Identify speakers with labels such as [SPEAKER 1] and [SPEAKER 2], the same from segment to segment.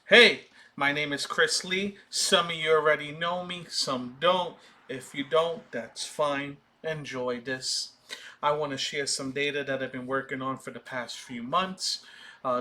[SPEAKER 1] Hey, my name is Chris Lee. Some of you already know me, some don't. If you don't, that's fine. Enjoy this. I want to share some data that I've been working on for the past few months.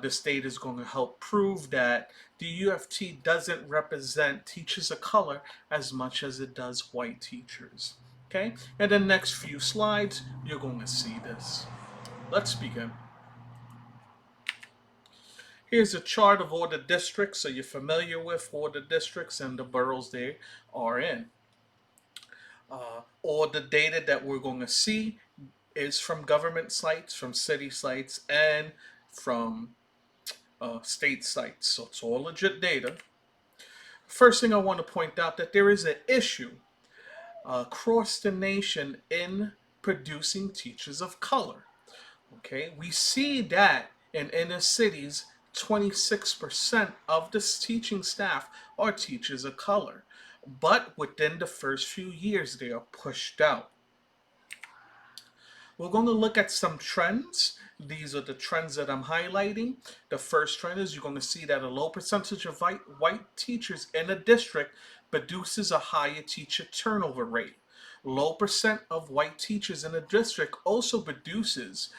[SPEAKER 1] This data is going to help prove that the UFT doesn't represent teachers of color as much as it does white teachers. Okay? In the next few slides, you're going to see this. Let's begin. Here's a chart of all the districts, so you're familiar with all the districts and the boroughs they are in. All the data that we're going to see is from government sites, from city sites, and from state sites. So it's all legit data. First thing I want to point out that there is an issue across the nation in producing teachers of color. Okay, we see that in inner cities, 26% of the teaching staff are teachers of color. But within the first few years, they are pushed out. We're going to look at some trends. These are the trends that I'm highlighting. The first trend is you're going to see that a low percentage of white teachers in a district produces a higher teacher turnover rate. Low percent of white teachers in a district also produces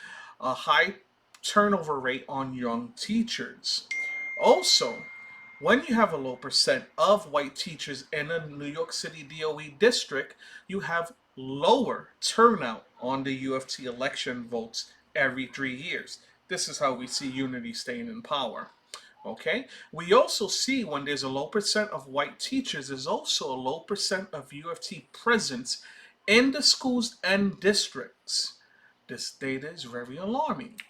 [SPEAKER 1] a high turnover rate on young teachers. Also, when you have a low percent of white teachers in a New York City DOE district, you have lower turnout on the UFT election votes every 3 years. This is how we see unity staying in power. Okay, we also see when there's a low percent of white teachers, there's also a low percent of UFT presence in the schools and districts. This data is very alarming.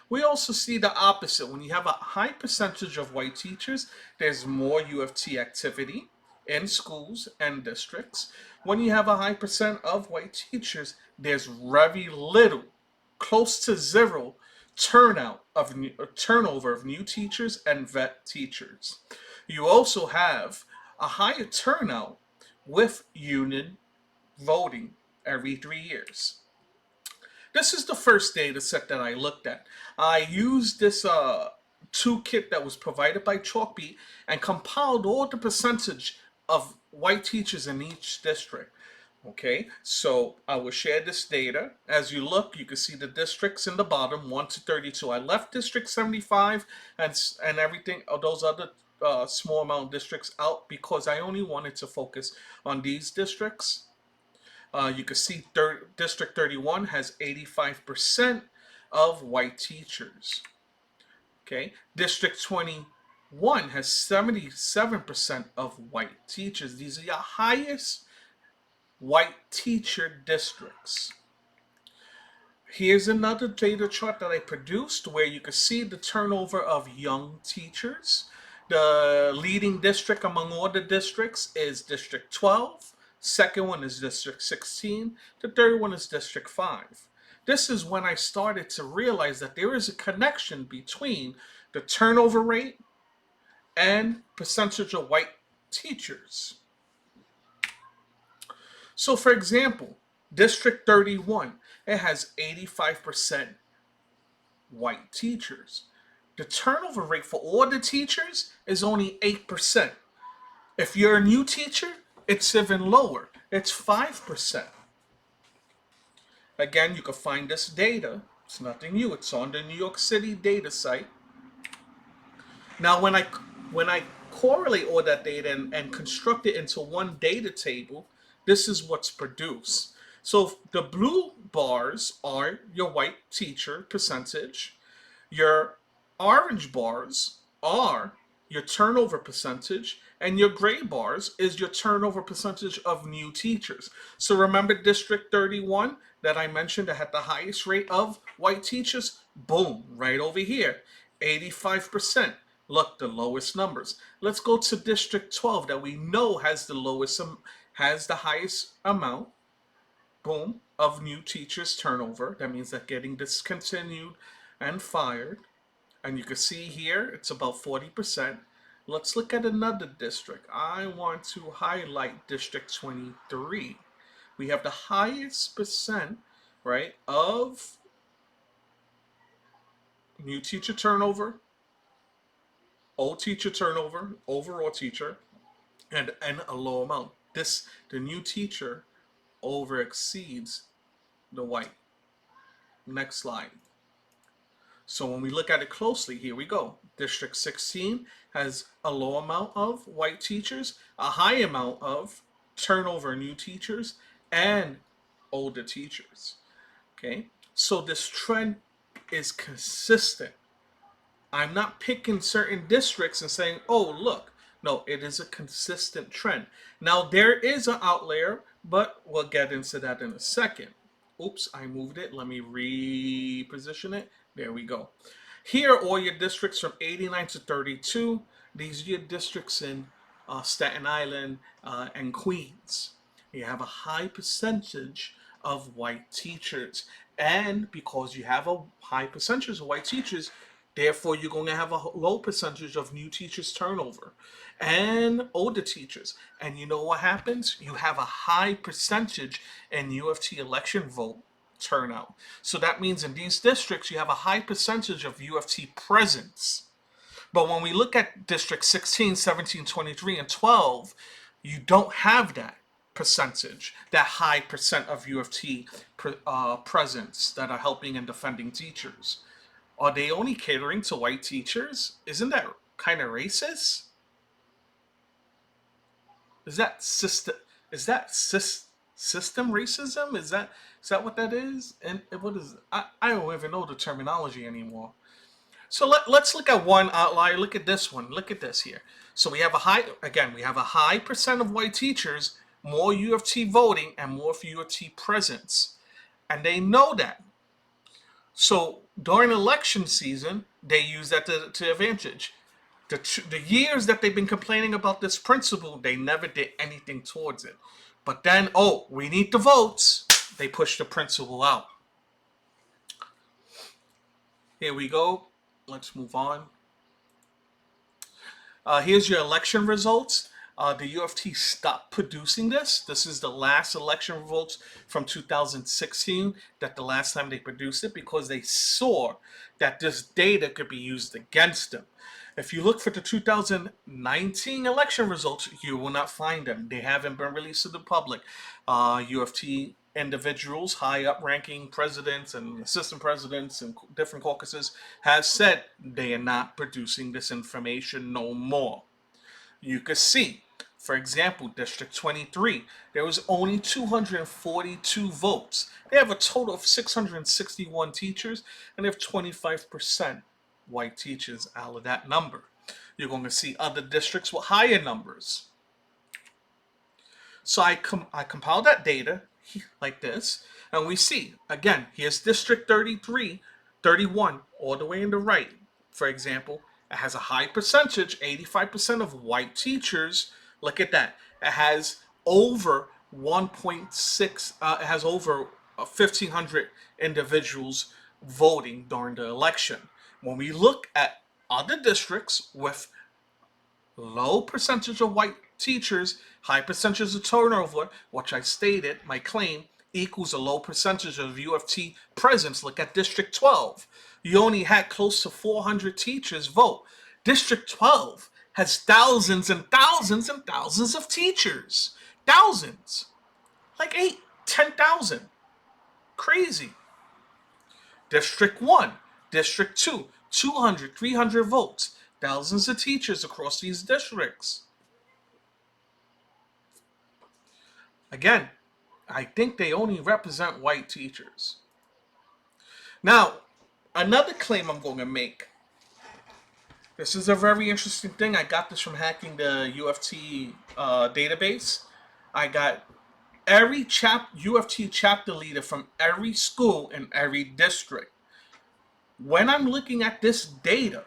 [SPEAKER 1] We also see the opposite. When you have a high percentage of white teachers, there's more UFT activity in schools and districts. When you have a high percent of white teachers, there's very little, close to zero, turnover of new teachers and vet teachers. You also have a higher turnout with union voting every 3 years. This is the first data set that I looked at. I used this toolkit that was provided by Chalkbeat and compiled all the percentage of white teachers in each district. Okay, so I will share this data. As you look, you can see the districts in the bottom, 1 to 32. I left District 75 and everything, those other small amount districts out because I only wanted to focus on these districts. You can see District 31 has 85% of white teachers. Okay, District 21 has 77% of white teachers. These are your highest white teacher districts. Here's another data chart that I produced where you can see the turnover of young teachers. The leading district among all the districts is District 12. Second one is District 16. The third one is District 5. This is when I started to realize that there is a connection between the turnover rate and percentage of white teachers. So for example, District 31, it has 85% white teachers. The turnover rate for all the teachers is only 8%. If you're a new teacher, it's even lower. It's 5%. Again, you can find this data. It's nothing new. It's on the New York City data site. Now, when I correlate all that data and construct it into one data table, this is what's produced. So the blue bars are your white teacher percentage. Your orange bars are your turnover percentage, and your gray bars is your turnover percentage of new teachers. So remember District 31 that I mentioned that had the highest rate of white teachers? Boom, right over here, 85%. Look, the lowest numbers. Let's go to District 12 that we know has the highest amount, boom, of new teachers turnover. That means that getting discontinued and fired. And you can see here, it's about 40%. Let's look at another district. I want to highlight District 23. We have the highest percent, right, of new teacher turnover old teacher turnover, overall teacher, and a low amount. The new teacher over exceeds the white. Next slide. So when we look at it closely, here we go. District 16 has a low amount of white teachers, a high amount of turnover new teachers, and older teachers. Okay, so this trend is consistent. I'm not picking certain districts and saying, oh, look. No, it is a consistent trend. Now, there is an outlier, but we'll get into that in a second. Oops, I moved it. Let me reposition it. There we go. Here are all your districts from 89 to 32. These are your districts in Staten Island and Queens. You have a high percentage of white teachers. And because you have a high percentage of white teachers, therefore you're going to have a low percentage of new teachers turnover and older teachers. And you know what happens? You have a high percentage in UFT election vote turnout. So that means in these districts you have a high percentage of UFT presence. But when we look at District 16, 17, 23, and 12, you don't have that percentage, that high percent of UFT presence that are helping and defending teachers. Are they only catering to white teachers? Isn't that kind of racist? Is that system? Is that system racism? Is that what that is? And what is? I don't even know the terminology anymore. So let's look at one outlier. Look at this one. Look at this here. So we have a high percent of white teachers, more UFT voting, and more UFT presence. And they know that. So during election season, they use that to advantage. The years that they've been complaining about this principle, they never did anything towards it. But then, oh, we need the votes. They push the principle out. Here we go. Let's move on. Here's your election results. The UFT stopped producing this. This is the last election results from 2016, that the last time they produced it, because they saw that this data could be used against them. If you look for the 2019 election results, you will not find them. They haven't been released to the public. UFT individuals, high up ranking presidents and assistant presidents and different caucuses has said they are not producing this information no more. You could see, for example, District 23, there was only 242 votes. They have a total of 661 teachers, and they have 25% white teachers out of that number. You're going to see other districts with higher numbers. So I compiled that data like this, and we see, again, here's District 33, 31, all the way in the right, for example. It has a high percentage, 85% of white teachers. Look at that. It has over 1.6, it has over 1,500 individuals voting during the election. When we look at other districts with low percentage of white teachers, high percentage of turnover, which I stated, my claim, equals a low percentage of UFT presence. Look at District 12. You only had close to 400 teachers vote. District 12 has thousands and thousands and thousands of teachers. Thousands. Like 10,000. Crazy. District 1, District 2, 200, 300 votes. Thousands of teachers across these districts. Again, I think they only represent white teachers. Now, another claim I'm going to make. This is a very interesting thing. I got this from hacking the UFT database. I got every UFT chapter leader from every school in every district. When I'm looking at this data,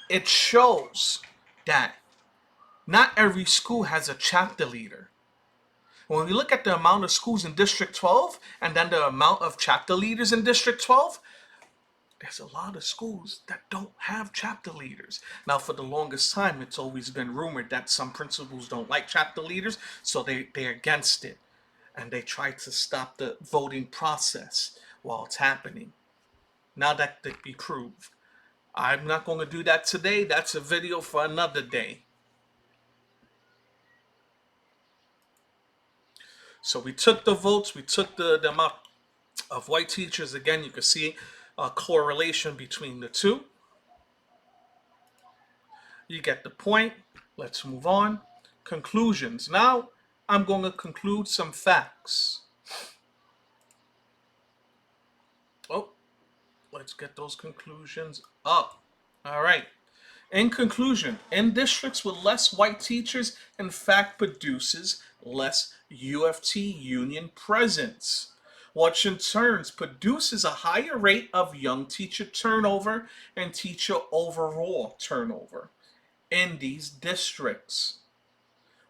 [SPEAKER 1] it shows that not every school has a chapter leader. When we look at the amount of schools in District 12 and then the amount of chapter leaders in District 12, there's a lot of schools that don't have chapter leaders. Now, for the longest time, it's always been rumored that some principals don't like chapter leaders, so they're against it. And they try to stop the voting process while it's happening. Now that could be proved. I'm not going to do that today. That's a video for another day. So we took the votes, we took the amount of white teachers. Again, you can see a correlation between the two. You get the point. Let's move on. Conclusions. Now, I'm going to conclude some facts. Oh, let's get those conclusions up. All right. In conclusion, in districts with less white teachers, in fact, produces less UFT union presence, which in turn produces a higher rate of young teacher turnover and teacher overall turnover in these districts.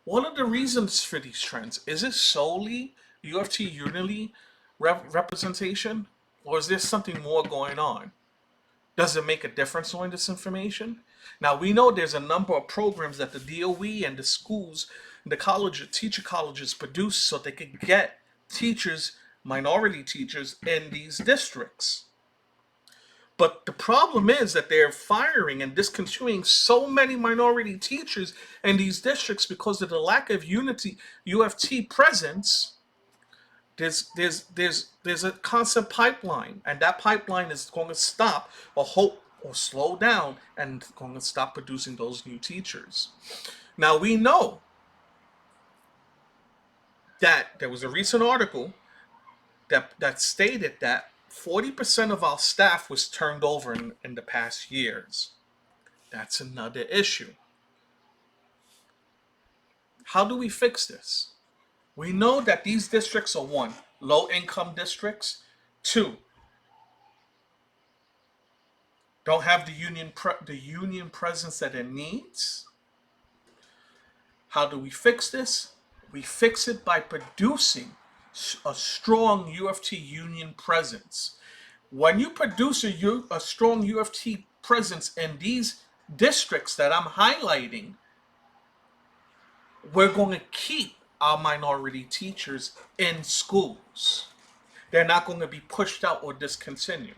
[SPEAKER 1] What are the reasons for these trends? Is it solely UFT Unity representation, or is there something more going on? Does it make a difference knowing this information? Now we know there's a number of programs that the DOE and the schools, the teacher colleges produce so they could get teachers, minority teachers in these districts. But the problem is that they're firing and discontinuing so many minority teachers in these districts because of the lack of UFT presence. There's a constant pipeline, and that pipeline is going to stop or slow down and going to stop producing those new teachers. Now we know that there was a recent article that stated that 40% of our staff was turned over in the past years. That's another issue. How do we fix this? We know that these districts are one, low income districts, two, don't have the union presence that it needs. How do we fix this? We fix it by producing a strong UFT union presence. When you produce a strong UFT presence in these districts that I'm highlighting, we're going to keep our minority teachers in schools. They're not going to be pushed out or discontinued.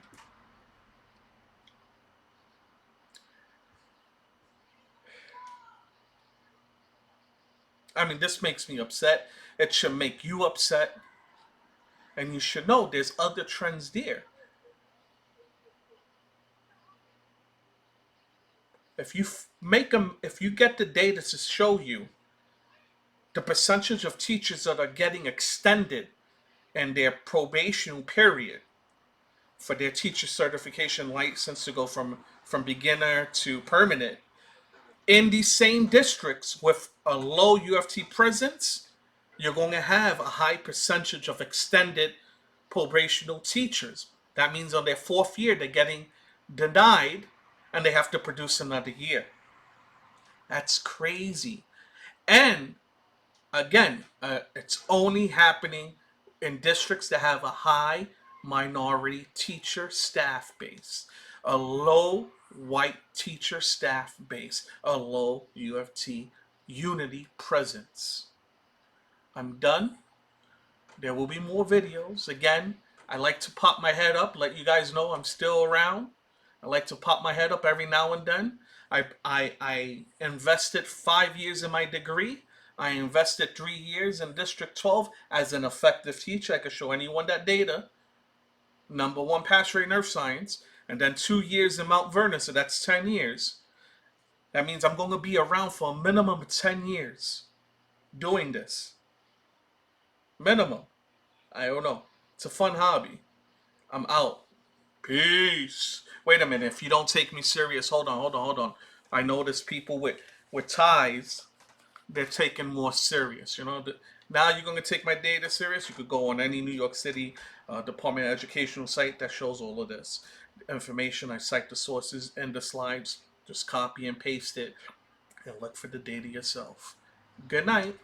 [SPEAKER 1] I mean, this makes me upset. It should make you upset. And you should know there's other trends there. If you get the data to show you the percentage of teachers that are getting extended in their probation period for their teacher certification license to go from beginner to permanent, in these same districts with a low UFT presence, you're going to have a high percentage of extended probational teachers. That means on their fourth year, they're getting denied and they have to produce another year. That's crazy. And again, it's only happening in districts that have a high minority teacher staff base, a low white teacher staff base, a low UFT unity presence. I'm done. There will be more videos. Again, I like to pop my head up, let you guys know I'm still around. I like to pop my head up every now and then. I invested 5 years in my degree. I invested 3 years in District 12 as an effective teacher. I could show anyone that data. #1 pass rate in earth science. And then 2 years in Mount Vernon, so that's 10 years. That means I'm going to be around for a minimum of 10 years doing this. Minimum. I don't know. It's a fun hobby. I'm out. Peace. Wait a minute. If you don't take me serious, hold on. I notice people with ties, they're taking more serious. Now you're going to take my data serious. You could go on any New York City Department of Educational site that shows all of this information. I cite the sources in the slides. Just copy and paste it and look for the data yourself. Good night.